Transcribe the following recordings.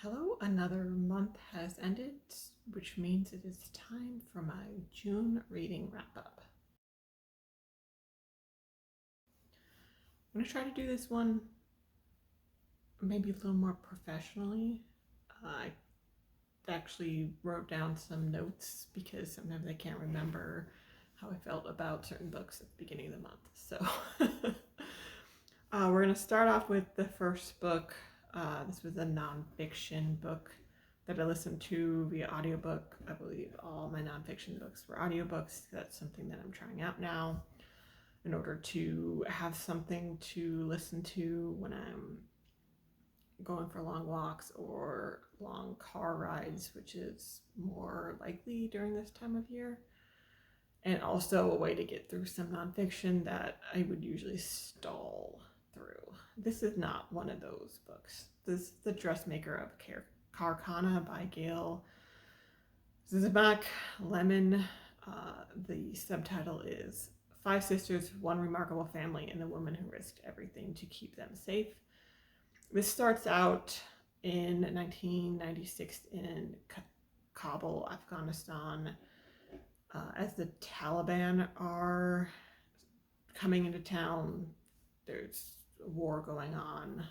Hello, another month has ended, which means it is time for my June reading wrap up. I'm going to try to do this one maybe a little more professionally. I actually wrote down some notes because sometimes I can't remember how I felt about certain books at the beginning of the month. So we're going to start off with the first book. This was a nonfiction book that I listened to via audiobook. I believe all my nonfiction books were audiobooks. That's something that I'm trying out now in order to have something to listen to when I'm going for long walks or long car rides, which is more likely during this time of year. And also a way to get through some nonfiction that I would usually stall through. This is not one of those books. This is The Dressmaker of Karkhana by Gail Zizabak Lemon. The subtitle is Five Sisters, One Remarkable Family, and the Woman Who Risked Everything to Keep Them Safe. This starts out in 1996 in Kabul, Afghanistan, as the Taliban are coming into town. There's a war going on,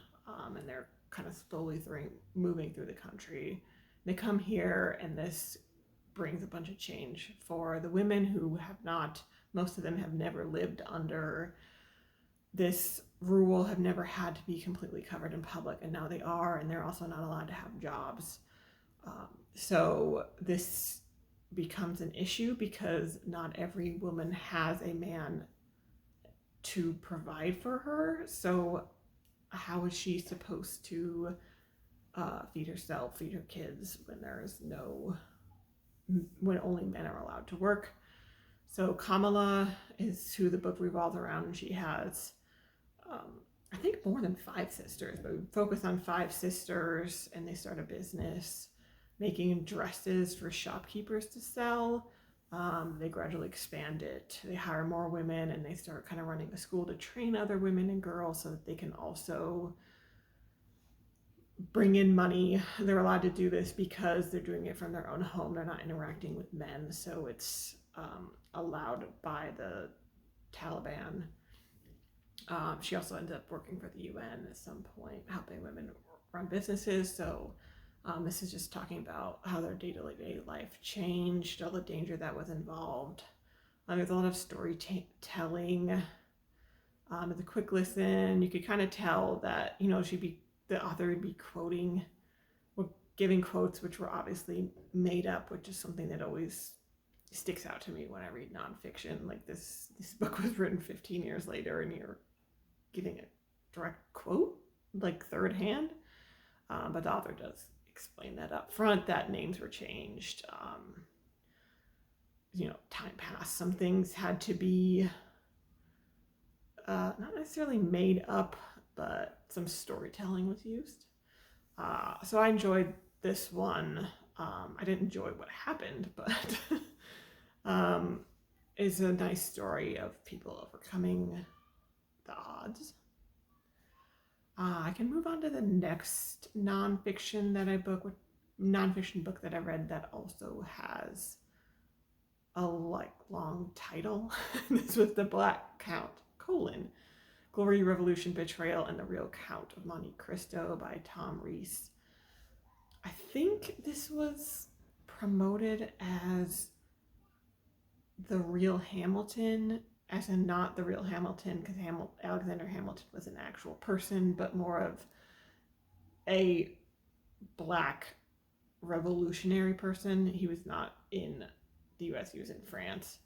and they're kind of slowly moving through the country. They come here, and this brings a bunch of change for the women who have not, most of them have never lived under this rule, have never had to be completely covered in public, and now they are, and they're also not allowed to have jobs. So this becomes an issue because not every woman has a man to provide for her. So how is she supposed to feed herself, feed her kids when only men are allowed to work? So Kamala is who the book revolves around, and she has I think more than five sisters, but we focus on five sisters, and they start a business making dresses for shopkeepers to sell. They gradually expand it. They hire more women, and they start kind of running a school to train other women and girls so that they can also bring in money. They're allowed to do this because they're doing it from their own home. They're not interacting with men, so it's allowed by the Taliban. She also ends up working for the UN at some point, helping women run businesses. So this is just talking about how their day-to-day life changed, all the danger that was involved. There's a lot of storytelling. It's a quick listen. You could kind of tell that, the author would be giving quotes which were obviously made up, which is something that always sticks out to me when I read nonfiction. Like this book was written 15 years later, and you're giving a direct quote, like third hand. But the author does explain that up front, that names were changed. Time passed. Some things had to be not necessarily made up, but some storytelling was used. So I enjoyed this one. I didn't enjoy what happened, but it's a nice story of people overcoming the odds. I can move on to the next nonfiction book that I read that also has a long title. This was The Black Count: Glory, Revolution, Betrayal, and the Real Count of Monte Cristo by Tom Rees. I think this was promoted as the real Hamilton, as in not the real Hamilton, because Alexander Hamilton was an actual person, but more of a black revolutionary person. He was not in the US, he was in France.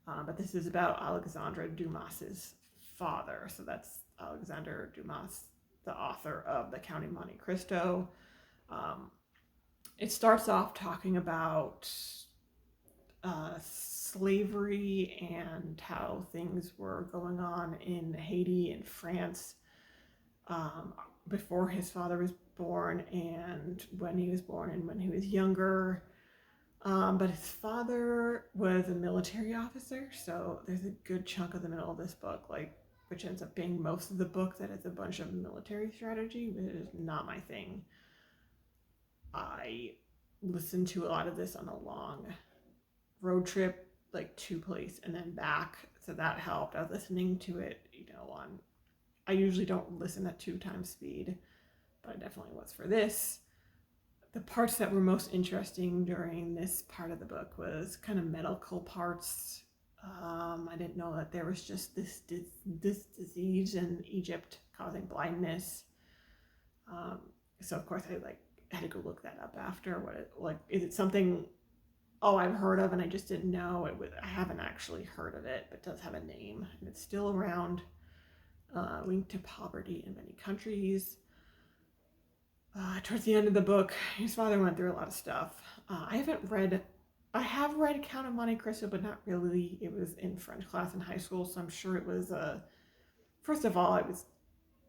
But this is about Alexandre Dumas's father. So that's Alexander Dumas, the author of The Count of Monte Cristo. It starts off talking about slavery and how things were going on in Haiti and France before his father was born, and when he was born, and when he was younger. But his father was a military officer, so there's a good chunk of the middle of this book, which ends up being most of the book, that is a bunch of military strategy, which is not my thing. I listened to a lot of this on a long road trip, like to place and then back. So that helped. I was listening to it, on, I usually don't listen at 2 times speed, but I definitely was for this. The parts that were most interesting during this part of the book was kind of medical parts. I didn't know that there was just this disease in Egypt causing blindness. So of course I had to go look that up after. Is it something? Oh, I've heard of, and I just didn't know it was. I haven't actually heard of it, but it does have a name, and it's still around. Linked to poverty in many countries. Towards the end of the book, his father went through a lot of stuff. I have read Count of Monte Cristo, but not really. It was in French class in high school, so I'm sure it was, first of all, I was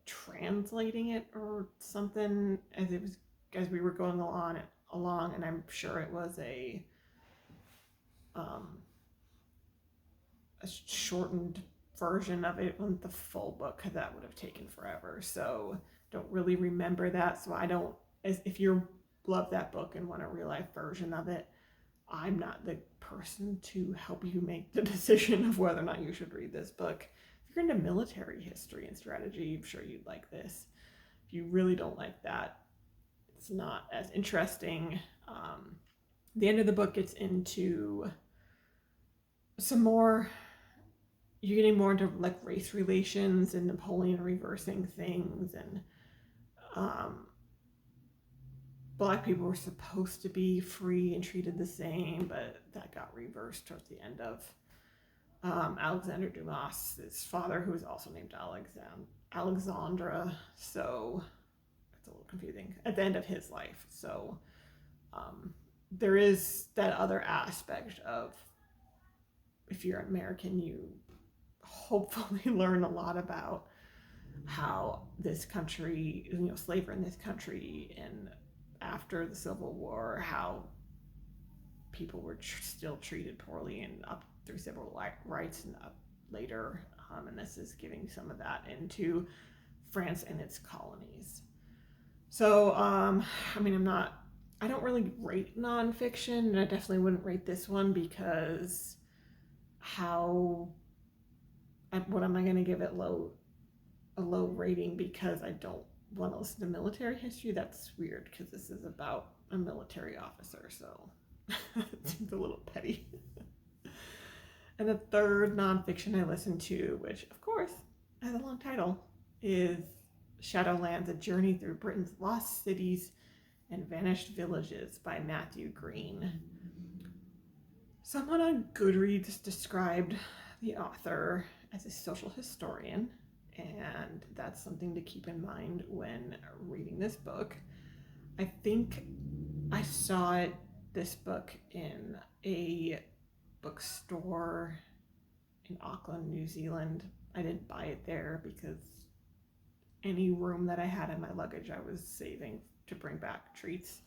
translating it or something as we were going along, and I'm sure it was a shortened version of it, wasn't the full book, because that would have taken forever. So don't really remember that. So I don't, if you love that book and want a real life version of it, I'm not the person to help you make the decision of whether or not you should read this book. If you're into military history and strategy, I'm sure you'd like this. If you really don't like that, it's not as interesting. The end of the book gets into some more, you're getting more into like race relations and Napoleon reversing things, and Black people were supposed to be free and treated the same, but that got reversed towards the end of Alexander Dumas' his father, who was also named Alexandra. So it's a little confusing at the end of his life. So there is that other aspect of, if you're American, you hopefully learn a lot about how this country, slavery in this country, and after the Civil War, how people were still treated poorly, and up through civil rights and up later. And this is giving some of that into France and its colonies. So, I don't really rate nonfiction, and I definitely wouldn't rate this one because what am I going to give it a low rating because I don't want to listen to military history? That's weird because this is about a military officer, so it seems a little petty. And the third nonfiction I listened to, which of course has a long title, is Shadowlands: A Journey Through Britain's Lost Cities and Vanished Villages by Matthew Green. Someone on Goodreads described the author as a social historian, and that's something to keep in mind when reading this book. I think I saw this book in a bookstore in Auckland, New Zealand. I didn't buy it there because any room that I had in my luggage I was saving to bring back treats.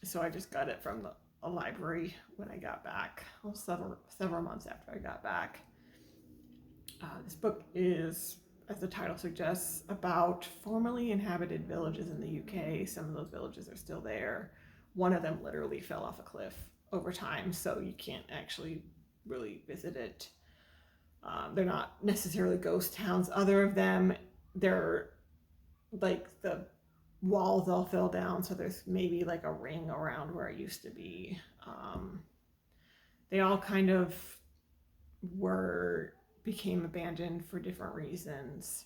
So I just got it from a library when I got back, several months after I got back. This book is, as the title suggests, about formerly inhabited villages in the UK. Some of those villages are still there. One of them literally fell off a cliff over time, so you can't actually really visit it. They're not necessarily ghost towns. Other of them, they're like the walls all fell down, so there's maybe like a ring around where it used to be. They all kind of became abandoned for different reasons.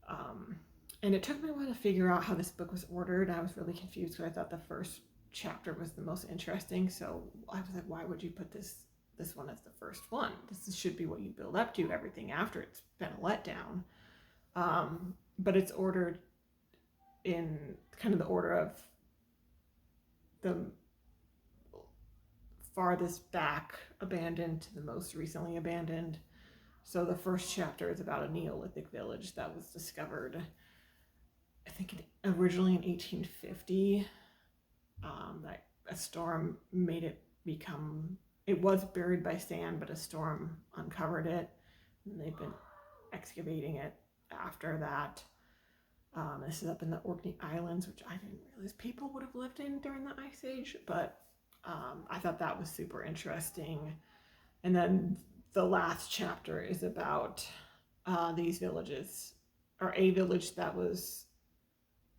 And it took me a while to figure out how this book was ordered. I was really confused because I thought the first chapter was the most interesting. So I was like, why would you put this one as the first one? This should be what you build up to. Everything after it's been a letdown. But it's ordered in kind of the order of the farthest back abandoned to the most recently abandoned. So the first chapter is about a Neolithic village that was discovered, I think originally in 1850. That a storm made it it was buried by sand, but a storm uncovered it, and they've been excavating it after that. This is up in the Orkney Islands, which I didn't realize people would have lived in during the Ice Age, but I thought that was super interesting. And then the last chapter is about these villages, or a village that was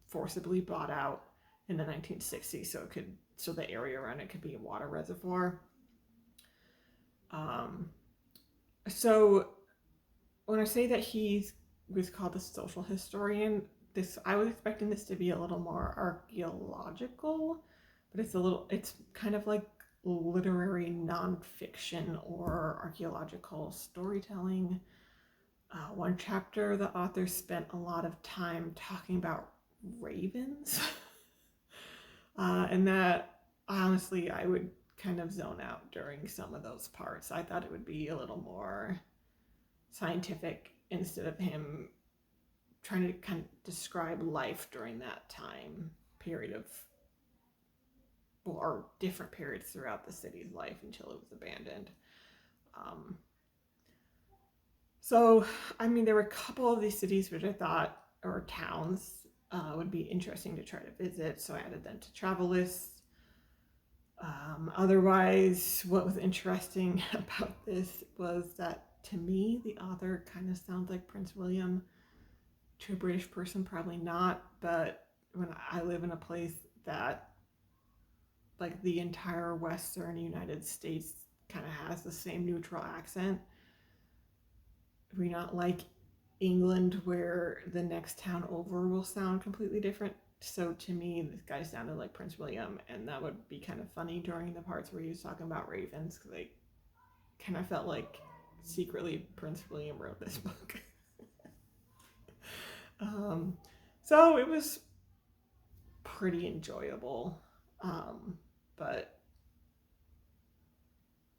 forcibly bought out in the 1960s, so the area around it could be a water reservoir. So when I say that he was called the social historian, I was expecting this to be a little more archaeological, but it's kind of like literary nonfiction or archaeological storytelling. One chapter, the author spent a lot of time talking about ravens, and that honestly, I would kind of zone out during some of those parts. I thought it would be a little more scientific instead of him trying to kind of describe life during that time period of, or different periods throughout the city's life until it was abandoned. So, I mean, there were a couple of these cities which I thought, or towns, would be interesting to try to visit, so I added them to travel lists. Otherwise, what was interesting about this was that to me, the author kind of sounds like Prince William. To a British person, probably not, but when I live in a place that, like, the entire Western United States kind of has the same neutral accent, we're not like England where the next town over will sound completely different. So to me, this guy sounded like Prince William, and that would be kind of funny during the parts where he was talking about ravens, because I kind of felt like secretly Prince William wrote this book. So it was pretty enjoyable, but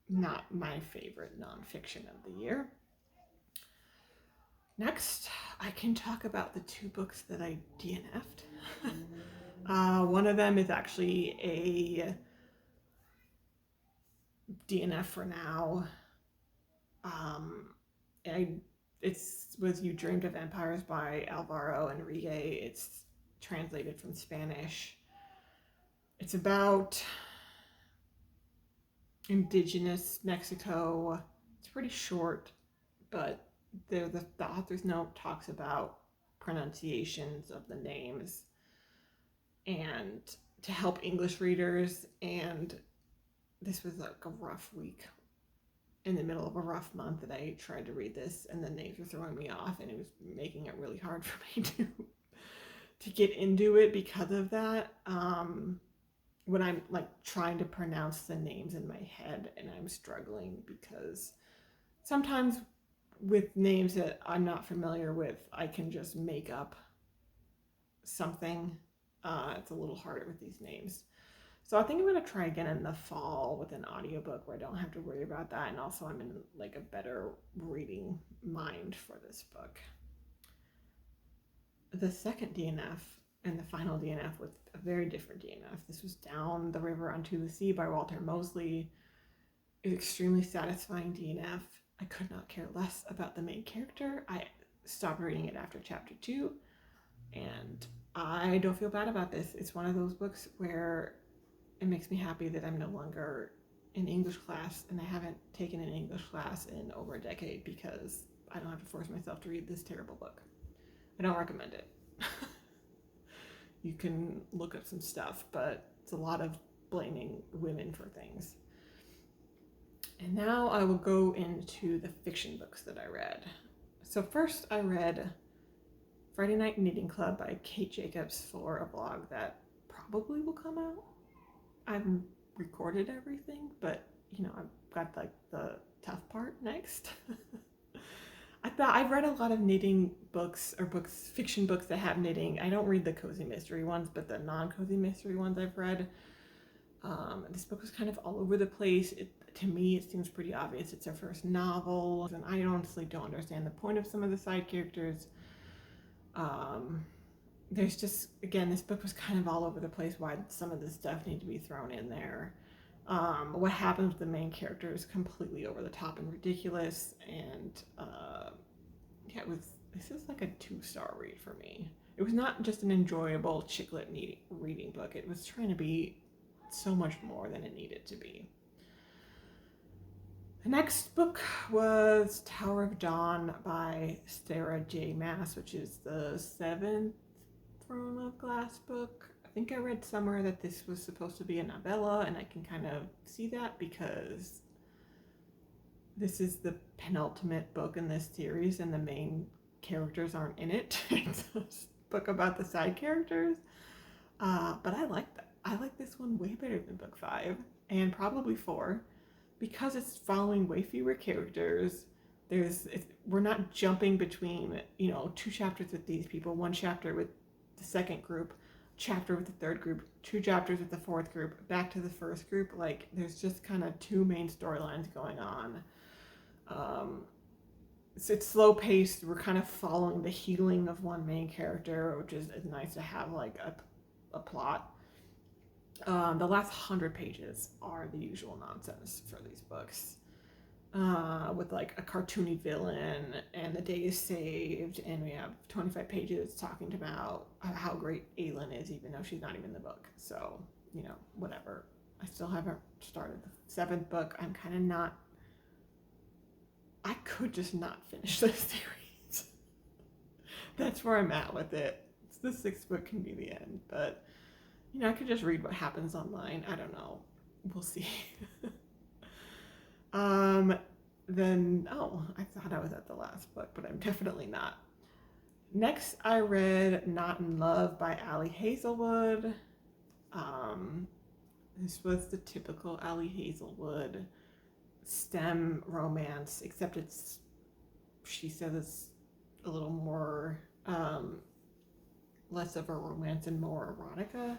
not my favorite nonfiction of the year. Next, I can talk about the 2 books that I DNF'd. One of them is actually a DNF for now. It's was You Dreamed of Empires by Alvaro Enrique. It's translated from Spanish. It's about indigenous Mexico. It's pretty short, but the author's note talks about pronunciations of the names and to help English readers. And this was like a rough week in the middle of a rough month that I tried to read this, and the names were throwing me off, and it was making it really hard for me to get into it because of that. When I'm like trying to pronounce the names in my head, and I'm struggling because sometimes with names that I'm not familiar with, I can just make up something. It's a little harder with these names. So I think I'm going to try again in the fall with an audiobook where I don't have to worry about that, and also I'm in like a better reading mind for this book. The second DNF and the final DNF was a very different DNF. This was Down the River Unto the Sea by Walter Mosley. An extremely satisfying DNF. I could not care less about the main character. I stopped reading it after chapter 2, and I don't feel bad about this. It's one of those books where it makes me happy that I'm no longer in English class, and I haven't taken an English class in over a decade, because I don't have to force myself to read this terrible book. I don't recommend it. You can look up some stuff, but it's a lot of blaming women for things. And now I will go into the fiction books that I read. So first I read Friday Night Knitting Club by Kate Jacobs for a blog that probably will come out. I've recorded everything, but I've got like the tough part next. I've read a lot of knitting books, or fiction books that have knitting. I don't read the cozy mystery ones, but the non-cozy mystery ones I've read. This book was kind of all over the place. To me, it seems pretty obvious it's her first novel, and I honestly don't understand the point of some of the side characters. There's just, again, this book was kind of all over the place why some of this stuff needs to be thrown in there. What happens with the main character is completely over the top and ridiculous, and this is like a 2-star read for me. it was not just an enjoyable chicklet reading book. It was trying to be so much more than it needed to be. The next book was Tower of Dawn by Sarah J. Maas, which is the 7th Throne of Glass book. I think I read somewhere that this was supposed to be a novella, and I can kind of see that because this is the penultimate book in this series and the main characters aren't in it. It's a book about the side characters. But I like that. I like this one way better than book 5 and probably 4 because it's following way fewer characters. We're not jumping between, 2 chapters with these people, 1 chapter with the second group, chapter with the third group, 2 chapters with the fourth group, back to the first group. Like, there's just kind of 2 main storylines going on. So it's slow paced. We're kind of following the healing of one main character, which is nice to have like a plot. The last 100 pages are the usual nonsense for these books, with like a cartoony villain and the day is saved, and we have 25 pages talking about how great Aelin is, even though she's not even in the book. So, whatever. I still haven't started the 7th book. I'm kind of not. I could just not finish this series. That's where I'm at with it. The 6th book can be the end, but I could just read what happens online. I don't know. We'll see. I thought I was at the last book, but I'm definitely not. Next, I read Not in Love by Ali Hazelwood. This was the typical Ali Hazelwood STEM romance, except she says it's a little more, less of a romance and more erotica.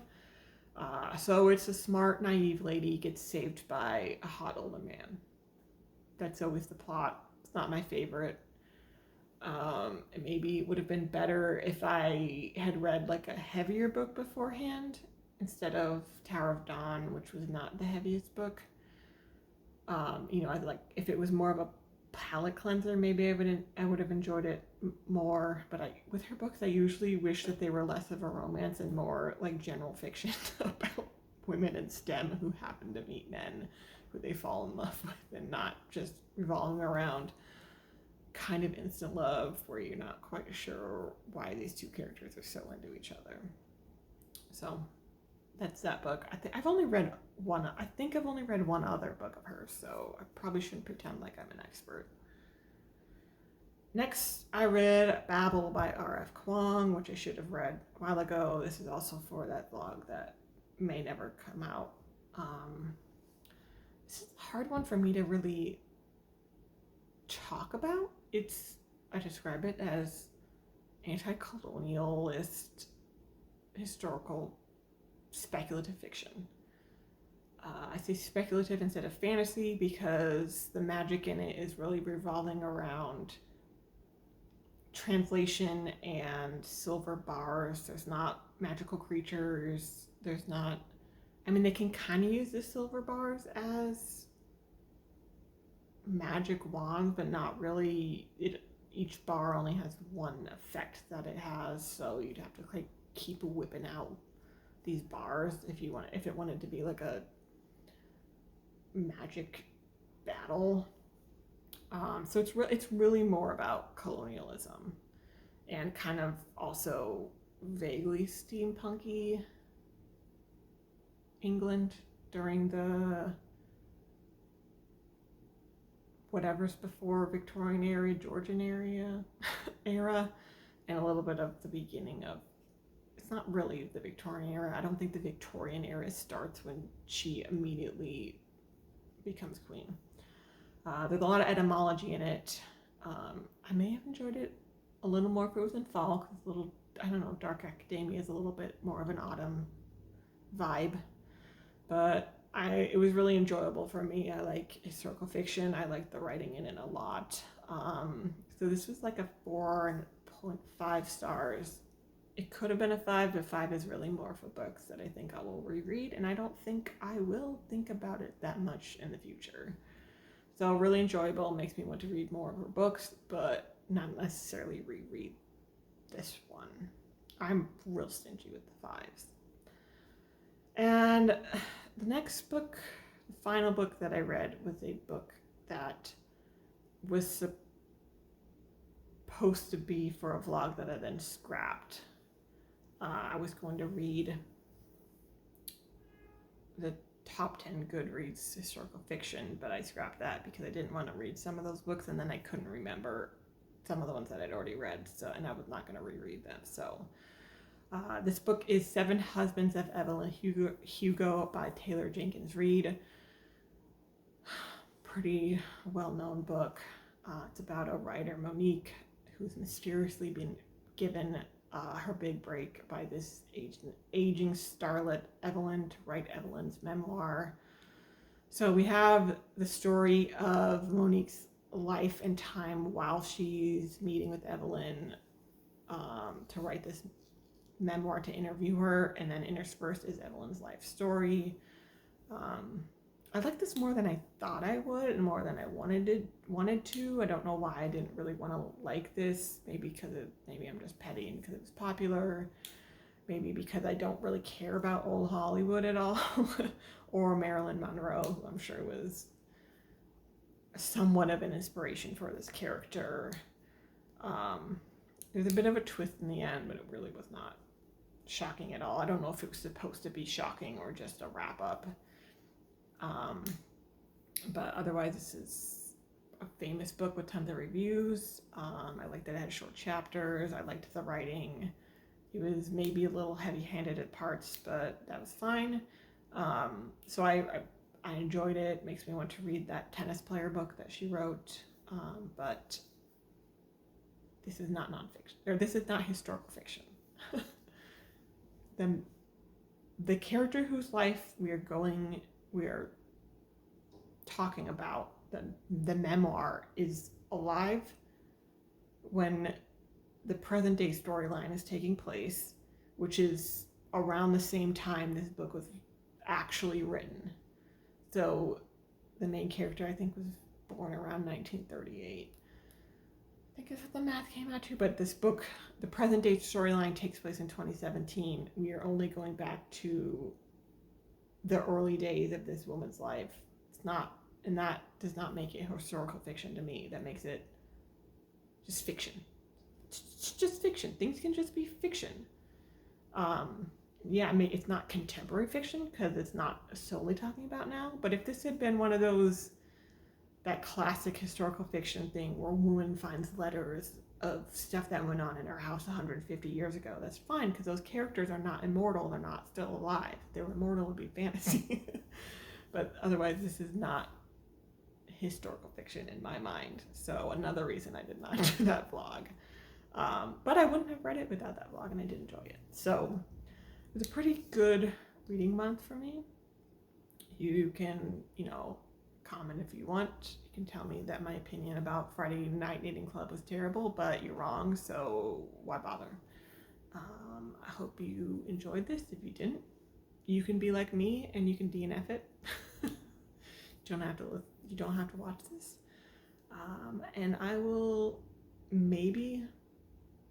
So it's a smart, naive lady gets saved by a hot older man. That's always the plot. It's not my favorite. Maybe it would have been better if I had read like a heavier book beforehand instead of Tower of Dawn, which was not the heaviest book. If it was more of a palate cleanser, maybe I would have enjoyed it more. But with her books, I usually wish that they were less of a romance and more like general fiction about women in STEM who happen to meet men who they fall in love with, and not just revolving around kind of instant love where you're not quite sure why these 2 characters are so into each other. So that's that book. I think I've only read one other book of hers, so I probably shouldn't pretend like I'm an expert. Next, I read Babel by R.F. Kuang, which I should have read a while ago. This is also for that vlog that may never come out. This is a hard one for me to really talk about. I describe it as anti-colonialist historical speculative fiction. I say speculative instead of fantasy because the magic in it is really revolving around translation and silver bars. There's not magical creatures. They can kind of use the silver bars as magic wands, but not really. Each bar only has one effect that it has, so you'd have to like keep whipping out these bars if it wanted to be like a magic battle. So it's really more about colonialism and kind of also vaguely steampunky England during the whatever's before Victorian era, Georgian era, and a little bit of the beginning of. It's not really the Victorian era. I don't think the Victorian era starts when she immediately becomes queen. There's a lot of etymology in it. I may have enjoyed it a little more if it was in fall, because Dark Academia is a little bit more of an autumn vibe. But it was really enjoyable for me. I like historical fiction. I like the writing in it a lot. So this was like a 4.5 stars. It could have been a 5, but 5 is really more for books that I think I will reread, and I don't think I will think about it that much in the future. So really enjoyable, makes me want to read more of her books, but not necessarily reread this one. I'm real stingy with the fives. And the next book, the final book that I read, was a book that was supposed to be for a vlog that I then scrapped. I was going to read the top 10 Goodreads historical fiction, but I scrapped that because I didn't want to read some of those books, and then I couldn't remember some of the ones that I'd already read, and I was not going to reread them. So this book is Seven Husbands of Evelyn Hugo by Taylor Jenkins Reid. Pretty well-known book. It's about a writer, Monique, who's mysteriously been given her big break by this aging starlet Evelyn to write Evelyn's memoir. So we have the story of Monique's life and time while she's meeting with Evelyn to write this memoir, to interview her, and then interspersed is Evelyn's life story. I like this more than I thought I would, and more than I wanted to. I don't know why I didn't really want to like this. Maybe I'm just petty and because it was popular. Maybe because I don't really care about old Hollywood at all, or Marilyn Monroe, who I'm sure was somewhat of an inspiration for this character. There's a bit of a twist in the end, but it really was not shocking at all. I don't know if it was supposed to be shocking or just a wrap up. But otherwise, this is a famous book with tons of reviews. I liked that it had short chapters. I liked the writing. It was maybe a little heavy-handed at parts, but that was fine. So I enjoyed it. It makes me want to read that tennis player book that she wrote. But this is not nonfiction, or this is not historical fiction. The character whose life we are talking about, the memoir, is alive when the present day storyline is taking place, which is around the same time this book was actually written. So the main character, I think, was born around 1938. I think that's what the math came out to. But this book, the present day storyline, takes place in 2017. We are only going back to the early days of this woman's life. It's not, and that does not make it historical fiction to me. That makes it just fiction. It's just fiction. Things can just be fiction. Yeah, I mean, it's not contemporary fiction because it's not solely talking about now. But if this had been one of those, that classic historical fiction thing where a woman finds letters of stuff that went on in her house 150 years ago, that's fine because those characters are not immortal. They're not still alive. If they were immortal, it would be fantasy. But otherwise, this is not historical fiction in my mind. So another reason I did not do that vlog. But I wouldn't have read it without that vlog, and I did enjoy it. So it was a pretty good reading month for me. You can, comment if you want. You can tell me that my opinion about Friday Night Knitting Club was terrible, but you're wrong, so why bother? I hope you enjoyed this. If you didn't, you can be like me and you can DNF it. You don't have to watch this. And I will maybe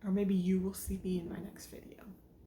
you will see me in my next video.